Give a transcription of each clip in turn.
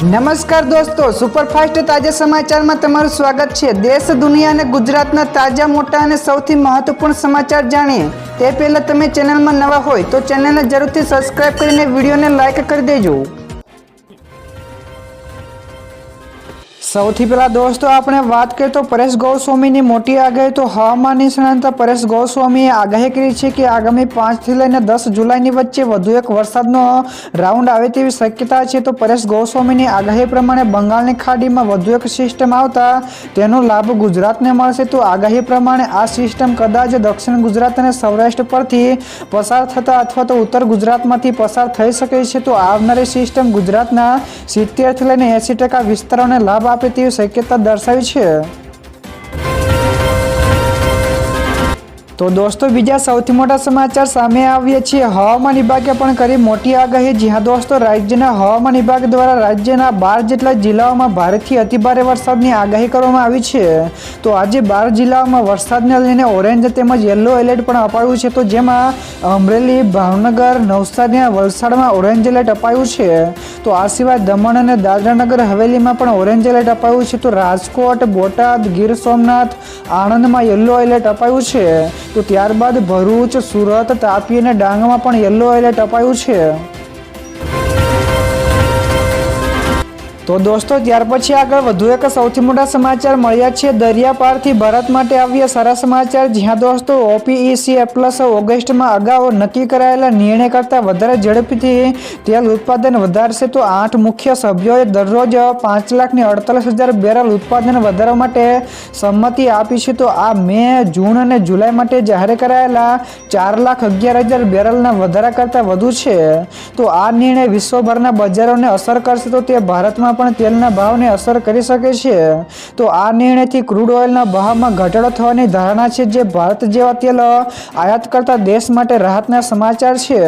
નમસ્કાર દોસ્તો, સુપરફાસ્ટ તાજા સમાચારમાં તમારું સ્વાગત છે। દેશ, દુનિયા અને ગુજરાતના તાજા, મોટા અને સૌથી મહત્વપૂર્ણ સમાચાર જાણીએ તે પહેલા તમે ચેનલમાં નવા હોય તો ચેનલને જરૂરથી સબસ્ક્રાઇબ કરીને વિડીયોને લાઇક કરી દેજો। સૌથી પહેલા દોસ્તો આપણે વાત કરીએ તો પરેશ ગોસ્વામીની મોટી આગાહી। તો હવામાન નિષ્ણાત પરેશ ગોસ્વામીએ આગાહી કરી છે કે આગામી 5 થી લઈને 10 જુલાઈની વચ્ચે વધુ એક વરસાદનો રાઉન્ડ આવે તેવી શક્યતા છે। તો પરેશ ગોસ્વામીની આગાહી પ્રમાણે બંગાળની ખાડીમાં વધુ એક સિસ્ટમ આવતા તેનો લાભ ગુજરાતને મળશે। તો આગાહી પ્રમાણે આ સિસ્ટમ કદાચ દક્ષિણ ગુજરાત અને સૌરાષ્ટ્ર પરથી પસાર થતા અથવા તો ઉત્તર ગુજરાતમાંથી પસાર થઈ શકે છે। તો આવનારી સિસ્ટમ ગુજરાતના 70 થી લઈને 80% વિસ્તારોને લાભ આપે તેવી શક્યતા દર્શાવી છે। તો દોસ્તો બીજા સૌથી મોટા સમાચાર સામે આવ્યા છે। હવામાન વિભાગે પણ કરી મોટી આગાહી। જ્યાં દોસ્તો રાજ્યના હવામાન વિભાગ દ્વારા રાજ્યના 12 જેટલા જિલ્લાઓમાં ભારેથી અતિભારે વરસાદની આગાહી કરવામાં આવી છે। તો આજે 12 જિલ્લાઓમાં વરસાદને લઈને ઓરેન્જ તેમજ યલો એલર્ટ પણ અપાયું છે। તો જેમાં અમરેલી, ભાવનગર, નવસારી અને વલસાડમાં ઓરેન્જ એલર્ટ અપાયું છે। તો આ સિવાય દમણ અને દાદરાનગર હવેલીમાં પણ ઓરેન્જ એલર્ટ અપાયું છે। તો રાજકોટ, બોટાદ, ગીર સોમનાથ, આણંદમાં યલો એલર્ટ અપાયું છે। તો ત્યારબાદ ભરૂચ, સુરત, તાપી અને ડાંગમાં પણ યલો એલર્ટ અપાયું છે। તો દોસ્તો ત્યાર પછી આગળ વધુ એક સૌથી મોટા સમાચાર મળ્યા છે। દરિયાપારથી ભારત માટે આવ્યા સારા સમાચાર। જ્યાં દોસ્તો OPEC પ્લસ ઓગસ્ટમાં અગાઉ નક્કી કરાયેલા નિર્ણય કરતાં વધારે ઝડપથી તેલ ઉત્પાદન વધારશે। તો 8 મુખ્ય સભ્યોએ દરરોજ 5,48,000 બેરલ ઉત્પાદન વધારવા માટે સંમતિ આપી છે। તો આ મે, જૂન અને જુલાઈ માટે જાહેર કરાયેલા 4,11,000 બેરલના વધારા કરતાં વધુ છે। તો આ નિર્ણય વિશ્વભરના બજારોને અસર કરશે। તો તે ભારતમાં પણ તેલના ભાવને અસર કરી શકે છે। તો આ નિર્ણયથી ક્રૂડ ઓઇલના ભાવમાં ઘટાડો થવાની ધારણા છે, જે ભારત જેવા તેલ આયાત કરતા દેશ માટે રાહતના સમાચાર છે।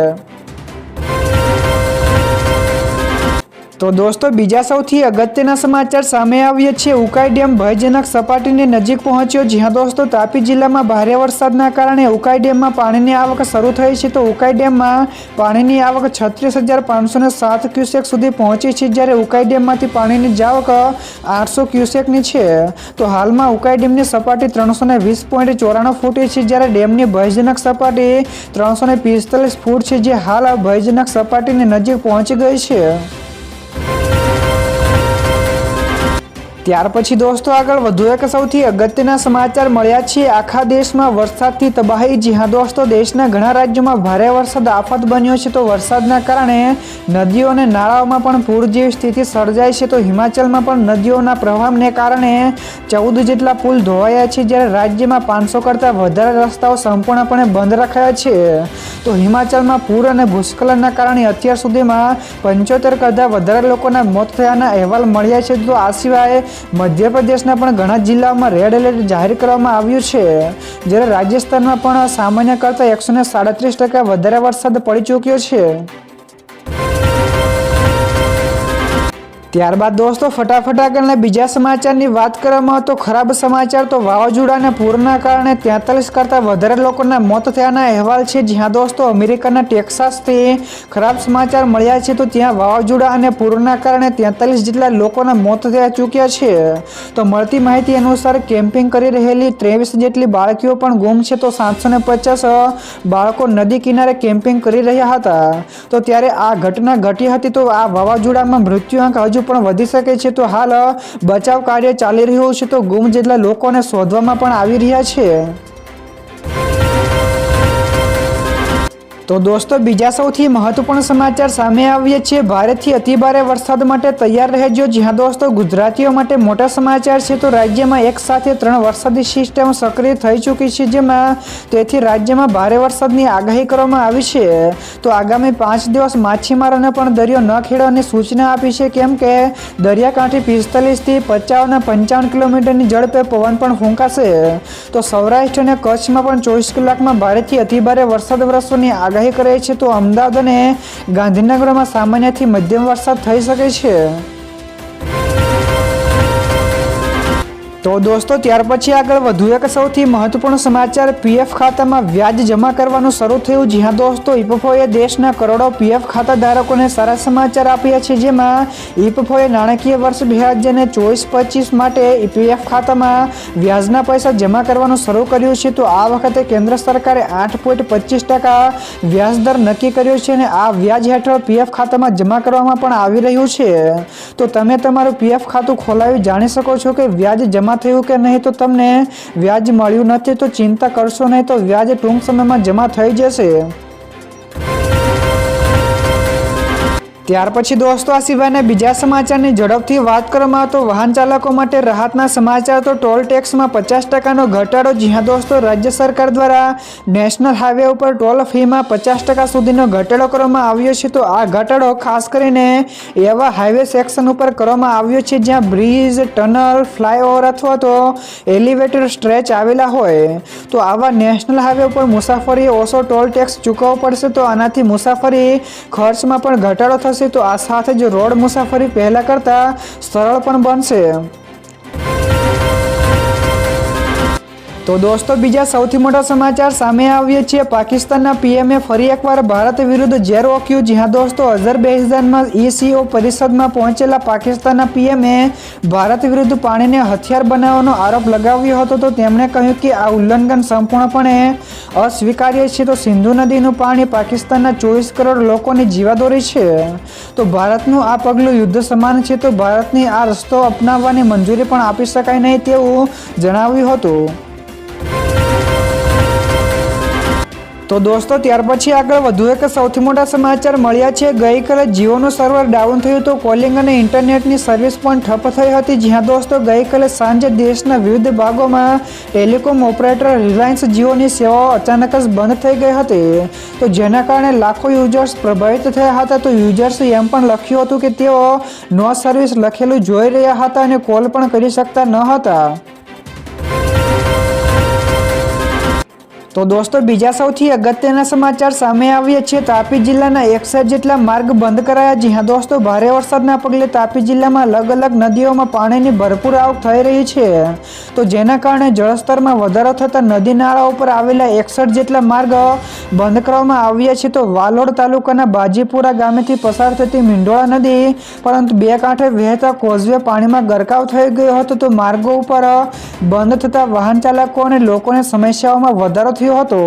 તો દોસ્તો બીજા સૌથી અગત્યના સમાચાર સામે આવ્યા છે। ઉકાઈ ડેમ ભયજનક સપાટીની નજીક પહોંચ્યો। જ્યાં દોસ્તો તાપી જિલ્લામાં ભારે વરસાદના કારણે ઉકાઈ ડેમમાં પાણીની આવક શરૂ થઈ છે। તો ઉકાઈ ડેમમાં પાણીની આવક 36,507 ક્યુસેક સુધી પહોંચી છે, જ્યારે ઉકાઈ ડેમમાંથી પાણીની જાવક 800 ક્યુસેકની છે। તો હાલમાં ઉકાઈ ડેમની સપાટી 320.94 ફૂટ છે, જ્યારે ડેમની ભયજનક સપાટી 345 ફૂટ છે, જે હાલ ભયજનક સપાટીની નજીક પહોંચી ગઈ છે। ત્યાર પછી દોસ્તો આગળ વધુ એક સૌથી અગત્યના સમાચાર મળ્યા છે। આખા દેશમાં વરસાદથી તબાહી। જ્યાં દોસ્તો દેશના ઘણા રાજ્યોમાં ભારે વરસાદ આફત બન્યો છે। તો વરસાદના કારણે નદીઓ અને નાળાઓમાં પણ પૂર જેવી સ્થિતિ સર્જાઈ છે। તો હિમાચલમાં પણ નદીઓના પ્રવાહને કારણે 14 જેટલા પુલ ધોવાયા છે, જ્યારે રાજ્યમાં 500 કરતાં વધારે રસ્તાઓ સંપૂર્ણપણે બંધ રખાયા છે। તો હિમાચલમાં પૂર અને ભૂસ્ખલનના કારણે અત્યાર સુધીમાં 75 કરતાં વધારે લોકોના મોત થયાના અહેવાલ મળ્યા છે। તો આ સિવાય મધ્યપ્રદેશના પણ ઘણા જિલ્લાઓમાં રેડ એલર્ટ જાહેર કરવામાં આવ્યું છે, જ્યારે રાજસ્થાનમાં પણ સામાન્ય કરતાં 137% વધારે વરસાદ પડી ચૂક્યો છે। ત્યારબાદ દોસ્તો ફટાફટ આગળના બીજા સમાચારની વાત કરવામાં તો ખરાબ સમાચાર તો વાવાઝોડા અને પૂરના કારણે 43 કરતાં વધારે લોકોના મોત થયાના અહેવાલ છે। જ્યાં દોસ્તો અમેરિકાના ટેક્સાસથી ખરાબ સમાચાર મળ્યા છે। તો ત્યાં વાવાઝોડા અને પૂરના કારણે 43 જેટલા લોકોના મોત થઈ ચૂક્યા છે। તો મળતી માહિતી અનુસાર કેમ્પિંગ કરી રહેલી 23 જેટલી બાળકીઓ પણ ગુમ છે। તો 750 બાળકો નદી કિનારે કેમ્પિંગ કરી રહ્યા હતા। તો ત્યારે આ ઘટના ઘટી હતી। તો આ વાવાઝોડામાં મૃત્યુઆંક હજુ પણ વધી શકે છે। તો હાલ બચાવ કાર્ય ચાલી રહ્યું છે। તો ગુમ જેટલા લોકોને શોધવામાં પણ આવી રહ્યા છે। તો દોસ્તો બીજા સૌથી મહત્વપૂર્ણ સમાચાર સામે આવ્યા છે। ભારેથી અતિભારે વરસાદ માટે તૈયાર રહેજો। જ્યાં દોસ્તો ગુજરાતીઓ માટે મોટા સમાચાર છે। તો રાજ્યમાં એક સાથે 3 વરસાદી સિસ્ટમ સક્રિય થઈ ચૂકી છે, જેમાં તેથી રાજ્યમાં ભારે વરસાદની આગાહી કરવામાં આવી છે। તો આગામી 5 દિવસ માછીમારોને પણ દરિયો ન ખેડવાની સૂચના આપી છે, કેમ કે દરિયાકાંઠે 45 થી 50 અને 55 કિલોમીટરની ઝડપે પવન પણ ફૂંકાશે। તો સૌરાષ્ટ્ર અને કચ્છમાં પણ 24 કલાકમાં ભારેથી અતિભારે વરસાદ વરસવાની આગાહી કરે છે। તો અમદાવાદ અને ગાંધીનગરમાં સામાન્યથી મધ્યમ વરસાદ થઈ શકે છે। તો દોસ્તો ત્યાર પછી આગળ વધુ એક સૌથી મહત્વપૂર્ણ સમાચાર પીએફ ખાતામાં વ્યાજ જમા કરવાનું શરૂ થયું. જી હા દોસ્તો, ઈપીએફઓએ દેશના કરોડો પીએફ ખાતા ધારકોને સારા સમાચાર આપ્યા છે, જેમાં ઈપીએફઓએ નાણાકીય વર્ષ 2024-25 માટે પીએફ ખાતામાં વ્યાજના પૈસા જમા કરવાનું શરૂ કર્યું છે. તો આ વખતે કેન્દ્ર સરકારે 8.25% વ્યાજ દર નક્કી કર્યો છે અને આ વ્યાજ હેઠળ પીએફ ખાતામાં જમા કરવામાં પણ આવી રહ્યું છે. તો તમે તમારું પીએફ ખાતું ખોલાવી જાણી શકો છો કે વ્યાજ જમા થયું કે નહીં. તો તમને વ્યાજ મળ્યું નથી તો ચિંતા કરશો નહીં, તો વ્યાજ ટૂંક સમયમાં જમા થઈ જશે. ત્યાર પછી દોસ્તો આ સિવાયના બીજા સમાચારની ઝડપથી વાત કરવામાં તો વાહન ચાલકો માટે રાહતના સમાચાર. તો ટોલ ટેક્સમાં 50%નો ઘટાડો. જી હા દોસ્તો, રાજ્ય સરકાર દ્વારા નેશનલ હાઈવે ઉપર ટોલ ફીમાં 50% સુધીનો ઘટાડો કરવામાં આવ્યો છે. તો આ ઘટાડો ખાસ કરીને એવા હાઈવે સેક્શન ઉપર કરવામાં આવ્યો છે જ્યાં બ્રિજ, ટનલ, ફ્લાયઓવર અથવા તો એલિવેટેડ સ્ટ્રેચ આવેલા હોય. તો આવા નેશનલ હાઈવે ઉપર મુસાફરી ઓછો ટોલ ટેક્સ ચૂકવવો પડશે. તો આનાથી મુસાફરી ખર્ચમાં પણ ઘટાડો થશે. તો આ સાથે જ રોડ મુસાફરી પહેલા કરતા સરળ પણ બનશે. તો દોસ્તો બીજા સૌથી મોટા સમાચાર સામે આવ્યા છે. પાકિસ્તાનના પીએમએ ફરી એકવાર ભારત વિરુદ્ધ ઝેર ઓક્યું. જી હા દોસ્તો, અઝરબૈજાનમાં ECO પરિષદમાં પહોંચેલા પાકિસ્તાનના પીએમએ ભારત વિરુદ્ધ પાણીને હથિયાર બનાવવાનો આરોપ લગાવ્યો હતો. તો તેમણે કહ્યું કે આ ઉલ્લંઘન સંપૂર્ણપણે અસ્વીકાર્ય છે. તો સિંધુ નદીનું પાણી પાકિસ્તાનના 24 કરોડ લોકોની જીવાદોરી છે. તો ભારતનું આ પગલું યુદ્ધ સમાન છે. તો ભારતની આ રસ્તો અપનાવવાની મંજૂરી પણ આપી શકાય નહીં તેવું જણાવ્યું હતું. તો દોસ્તો ત્યાર પછી આગળ વધુ એક સૌથી મોટા સમાચાર મળ્યા છે. ગઈકાલે જીઓનું સર્વર ડાઉન થયું. તો કોલિંગ અને ઇન્ટરનેટની સર્વિસ પણ ઠપ થઈ હતી. જી હા દોસ્તો, ગઈકાલે સાંજે દેશના વિવિધ ભાગોમાં ટેલિકોમ ઓપરેટર રિલાયન્સ જીઓની સેવાઓ અચાનક જ બંધ થઈ ગઈ હતી. તો જેના કારણે લાખો યુઝર્સ પ્રભાવિત થયા હતા. તો યુઝર્સે એમ પણ લખ્યું હતું કે તેઓ નો સર્વિસ લખેલું જોઈ રહ્યા હતા અને કોલ પણ કરી શકતા ન હતા. તો દોસ્તો બીજા સૌથી અગત્યના સમાચાર સામે આવ્યા છે. તાપી જિલ્લાના 61 જેટલા માર્ગ બંધ કરાયા. જી હા દોસ્તો, ભારે વરસાદના પગલે તાપી જિલ્લામાં અલગ અલગ નદીઓમાં પાણીની ભરપૂર આવક થઈ રહી છે. તો જેના કારણે જળસ્તરમાં વધારો થતાં નદી નાળા ઉપર આવેલા 61 જેટલા માર્ગ બંધ કરવામાં આવ્યા છે. તો વાલોડ તાલુકાના બાજીપુરા ગામેથી પસાર થતી મીંઢોળા નદી પરંતુ બે કાંઠે વહેતા કોઝવે પાણીમાં ગરકાવ થઈ ગયો હતો. તો માર્ગો ઉપર બંધ થતા વાહન ચાલકો અને લોકોને સમસ્યાઓમાં વધારો થયો હતો.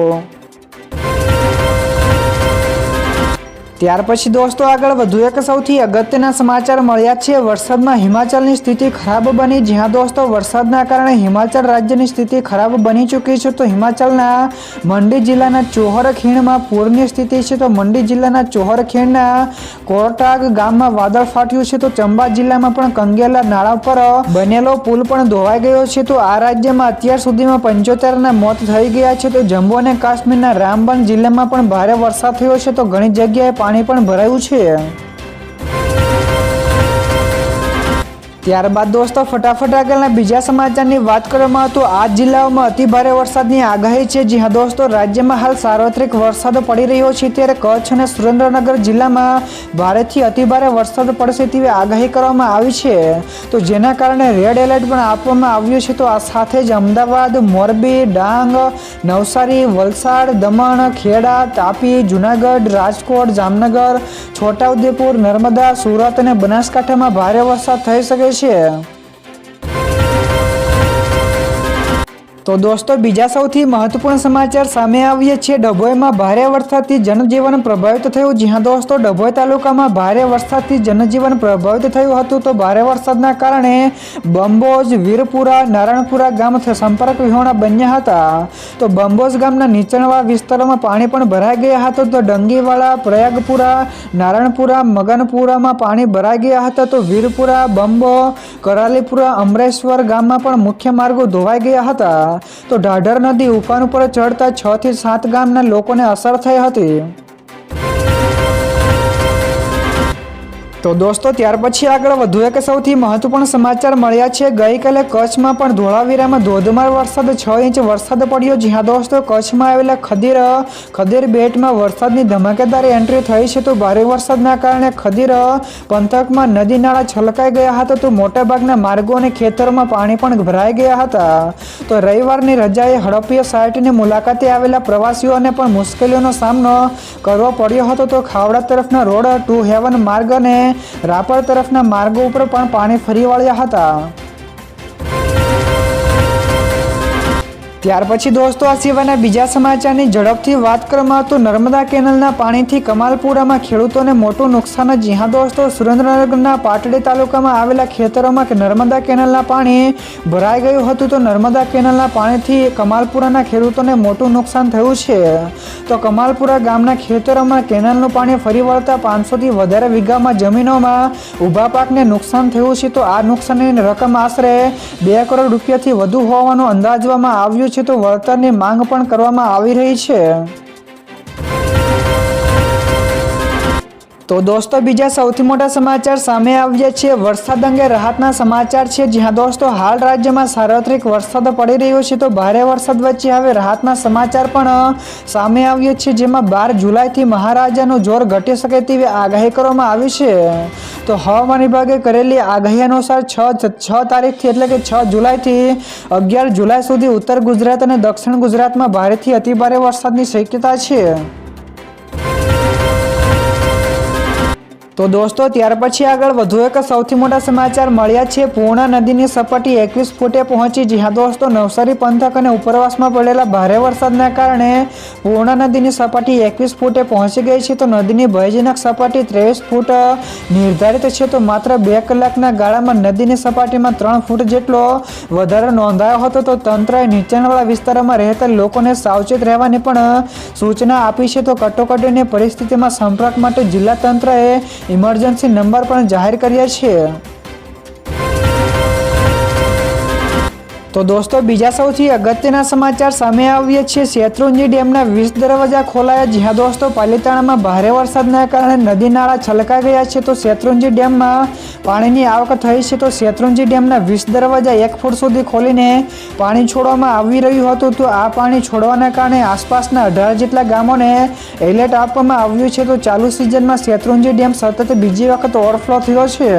ત્યાર પછી દોસ્તો આગળ વધુ એક સૌથી અગત્યના સમાચાર મળ્યા છે. વરસાદમાં હિમાચલની સ્થિતિ ખરાબ બની. જી હા દોસ્તો, વરસાદના કારણે હિમાચલ રાજ્યની સ્થિતિ ખરાબ બની ચૂકી છે. તો હિમાચલના મંડી જિલ્લાના ચોહર ખીણમાં પૂરની સ્થિતિ છે. તો મંડી જિલ્લાના ચોહર ખીણના કોરટાગ ગામમાં વાદળ ફાટ્યું છે. તો ચંબા જિલ્લામાં પણ કંગેલા નાળા પર બનેલો પુલ પણ ધોવાઈ ગયો છે. તો આ રાજ્યમાં અત્યાર સુધીમાં 75ના મોત થઈ ગયા છે. તો જમ્મુ અને કાશ્મીરના રામબન જિલ્લામાં પણ ભારે વરસાદ થયો છે. તો ઘણી જગ્યાએ પાણી પણ ભરાયું છે. ત્યારબાદ દોસ્તો ફટાફટ આગળના બીજા સમાચારની વાત કરવામાં તો આ જિલ્લાઓમાં અતિ ભારે વરસાદની આગાહી છે. જી હા દોસ્તો, રાજ્યમાં હાલ સાર્વત્રિક વરસાદ પડી રહ્યો છે. ત્યારે કચ્છ અને સુરેન્દ્રનગર જિલ્લામાં ભારેથી અતિ ભારે વરસાદ પડશે તેવી આગાહી કરવામાં આવી છે. તો જેના કારણે રેડ એલર્ટ પણ આપવામાં આવ્યું છે. તો આ સાથે જ અમદાવાદ, મોરબી, ડાંગ, નવસારી, વલસાડ, દમણ, ખેડા, તાપી, જૂનાગઢ, રાજકોટ, જામનગર, છોટાઉદેપુર, નર્મદા, સુરત અને બનાસકાંઠામાં ભારે વરસાદ થઈ શકે છે. તો દોસ્તો બીજા સૌથી મહત્વપૂર્ણ સમાચાર સામે આવ્યા છે. ડભોઈમાં ભારે વરસાદથી જનજીવન પ્રભાવિત થયું. જી હા દોસ્તો, ડભોઈ તાલુકામાં ભારે વરસાદથી જનજીવન પ્રભાવિત થયું હતું. તો ભારે વરસાદના કારણે બંબોજ, વીરપુરા, નારાયણપુરા ગામ સંપર્ક વિહોણા બન્યા હતા. તો બંબોજ ગામના નીચાણવાળા વિસ્તારોમાં પાણી પણ ભરાઈ ગયા હતા. તો ડંગીવાળા, પ્રયાગપુરા, નારાયણપુરા, મગનપુરામાં પાણી ભરાઈ ગયા હતા. તો વીરપુરા, બંબો, કરાલીપુરા, અમરેશ્વર ગામમાં પણ મુખ્ય માર્ગો ધોવાઈ ગયા હતા. તો ઢાઢર નદી ઉફાન ઉપર ચડતા 6 થી 7 ગામના લોકોને અસર થઈ હતી. તો દોસ્તો ત્યાર પછી આગળ વધુ એક સૌથી મહત્વપૂર્ણ સમાચાર મળ્યા છે। ગઈકાલે કચ્છમાં પણ ધોળાવીરામાં ધોધમાર વરસાદ 6 ઇંચ વરસાદ પડ્યો। જ્યાં દોસ્તો કચ્છમાં આવેલા ખદીર બેટમાં વરસાદની ધમાકેદાર એન્ટ્રી થઈ છે। તો ભારે વરસાદના કારણે ખદીર પંથકમાં નદી નાળા છલકાઈ ગયા હતા। તો મોટાભાગના માર્ગો અને ખેતરોમાં પાણી પણ ભરાઈ ગયા હતા। તો રવિવારની રજાએ હડપ્પીય સાઇટની મુલાકાતે આવેલા પ્રવાસીઓને પણ મુશ્કેલીઓનો સામનો કરવો પડ્યો હતો। તો ખાવડા તરફના રોડ ટુ હેવન માર્ગ અને રાપર તરફના માર્ગો ઉપર પણ પાણી ફરી વળ્યા હતા। ત્યાર પછી દોસ્તો આ સિવાયના બીજા સમાચારની ઝડપથી વાત કરવામાં તો નર્મદા કેનાલના પાણીથી કમાલપુરામાં ખેડૂતોને મોટું નુકસાન। જ્યાં દોસ્તો સુરેન્દ્રનગરના પાટડી તાલુકામાં આવેલા ખેતરોમાં નર્મદા કેનાલના પાણી ભરાઈ ગયું હતું। તો નર્મદા કેનાલના પાણીથી કમાલપુરાના ખેડૂતોને મોટું નુકસાન થયું છે। તો કમાલપુરા ગામના ખેતરોમાં કેનાલનું પાણી ફરી વળતા 500થી વધારે વીઘામાં જમીનોમાં ઊભા પાકને નુકસાન થયું છે। તો આ નુકસાનની રકમ આશરે 2 કરોડ રૂપિયાથી વધુ હોવાનું અંદાજવામાં આવ્યું છે। તો વળતરની માંગ પણ કરવામાં આવી રહી છે। તો દોસ્તો બીજા સૌથી મોટા સમાચાર સામે આવ્યા છે। વરસાદ અંગે રાહતના સમાચાર છે। જ્યાં દોસ્તો હાલ રાજ્યમાં સાર્વત્રિક વરસાદ પડી રહ્યો છે। તો ભારે વરસાદ વચ્ચે હવે રાહતના સમાચાર પણ સામે આવ્યા છે। જેમાં 12 જુલાઈથી મહારાજાનું જોર ઘટી શકે તેવી આગાહી કરવામાં આવી છે। તો હવામાન વિભાગે કરેલી આગાહી અનુસાર 6 તારીખથી એટલે કે 6 જુલાઈથી 11 જુલાઈ સુધી ઉત્તર ગુજરાત અને દક્ષિણ ગુજરાતમાં ભારેથી અતિભારે વરસાદની શક્યતા છે। તો દોસ્તો ત્યાર પછી આગળ વધુ એક સૌથી મોટા સમાચાર મળ્યા છે। પૂર્ણા નદીની સપાટી 21 ફૂટે પહોંચી। જ્યાં દોસ્તો નવસારી પંથક અને ઉપરવાસમાં પડેલા ભારે વરસાદના કારણે પૂર્ણા નદીની સપાટી 21 ફૂટે પહોંચી ગઈ છે। તો નદીની ભયજનક સપાટી 23 ફૂટ નિર્ધારિત છે। તો માત્ર 2 કલાકના ગાળામાં નદીની સપાટીમાં 3 ફૂટ જેટલો વધારો નોંધાયો હતો। તો તંત્રએ નીચાણવાળા વિસ્તારોમાં રહેતા લોકોને સાવચેત રહેવાની પણ સૂચના આપી છે। તો કટોકટીની પરિસ્થિતિમાં સંપર્ક માટે જિલ્લા તંત્રએ ઇમરજન્સી નંબર પણ જાહેર કર્યા છે। તો દોસ્તો બીજા સૌથી અગત્યના સમાચાર સામે આવ્યા છે। શેત્રુંજી ડેમના 20 દરવાજા ખોલાયા। જ્યાં દોસ્તો પાલિતાણામાં ભારે વરસાદના કારણે નદી નાળા છલકાઈ ગયા છે। તો શેત્રુંજી ડેમમાં પાણીની આવક થઈ છે। તો શેત્રુંજી ડેમના 20 દરવાજા 1 ફૂટ સુધી ખોલીને પાણી છોડવામાં આવી રહ્યું હતું। તો આ પાણી છોડવાના કારણે આસપાસના 18 જેટલા ગામોને એલર્ટ આપવામાં આવ્યું છે। તો ચાલુ સિઝનમાં શેત્રુંજી ડેમ સતત બીજી વખત ઓવરફ્લો થયો છે।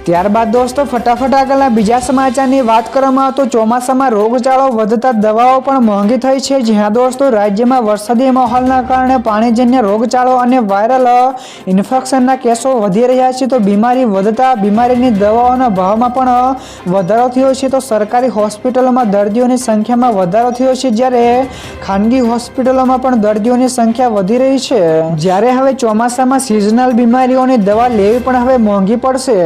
ત્યારબાદ દોસ્તો ફટાફટ આગળના બીજા સમાચારની વાત કરવામાં તો ચોમાસામાં રોગચાળો વધતા દવાઓ પણ મોંઘી થઈ છે। જ્યાં દોસ્તો રાજ્યમાં વરસાદી માહોલના કારણે પાણીજન્ય રોગચાળો અને વાયરલ ઇન્ફેક્શનના કેસો વધી રહ્યા છે। તો બીમારી વધતા બીમારીની દવાઓના ભાવમાં પણ વધારો થયો છે। તો સરકારી હોસ્પિટલોમાં દર્દીઓની સંખ્યામાં વધારો થયો છે, જ્યારે ખાનગી હોસ્પિટલોમાં પણ દર્દીઓની સંખ્યા વધી રહી છે। જ્યારે હવે ચોમાસામાં સિઝનલ બીમારીઓની દવા લેવી પણ હવે મોંઘી પડશે।